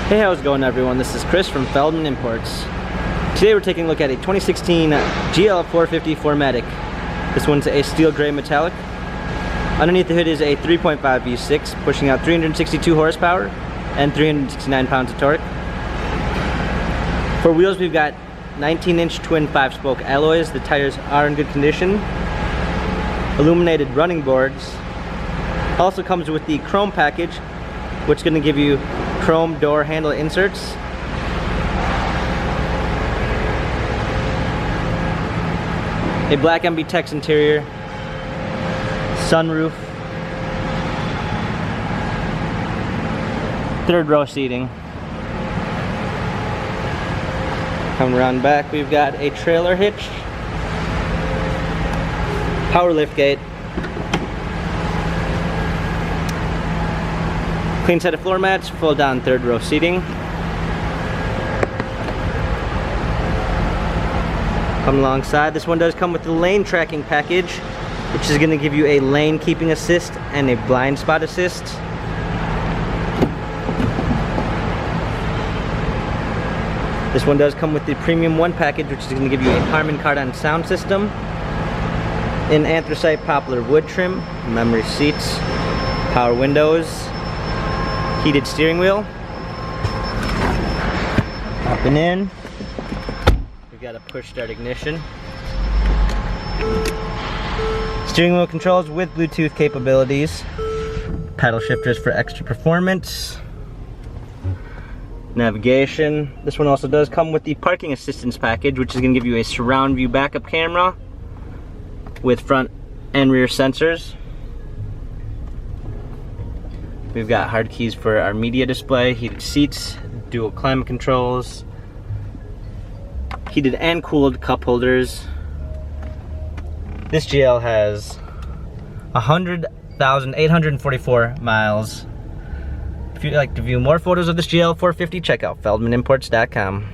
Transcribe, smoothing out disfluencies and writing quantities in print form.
Hey, how's it going everyone? This is Chris from Feldmann Imports. Today we're taking a look at a 2016 GL 450 4MATIC. This one's a steel gray metallic. Underneath the hood is a 3.5 V6 pushing out 362 horsepower and 369 pounds of torque. For wheels we've got 19-inch twin 5-spoke alloys. The tires are in good condition. Illuminated running boards. Also comes with the chrome package, which is going to give you chrome door handle inserts. A black MB Tex interior, sunroof, third row seating. Coming around back, we've got a trailer hitch, power liftgate, clean set of floor mats, full down third row seating. Come alongside, this one does come with the lane tracking package, which is going to give you a lane keeping assist and a blind spot assist. This one does come with the Premium 1 package, which is going to give you a Harman Kardon sound system, an anthracite poplar wood trim, memory seats, power windows, heated steering wheel. Hopping in, we've got a push start ignition, steering wheel controls with Bluetooth capabilities, paddle shifters for extra performance, navigation. This one also does come with the parking assistance package, which is going to give you a surround view backup camera with front and rear sensors. We've got hard keys for our media display, heated seats, dual climate controls, heated and cooled cup holders. This GL has 100,844 miles. If you'd like to view more photos of this GL 450, check out feldmannimports.com.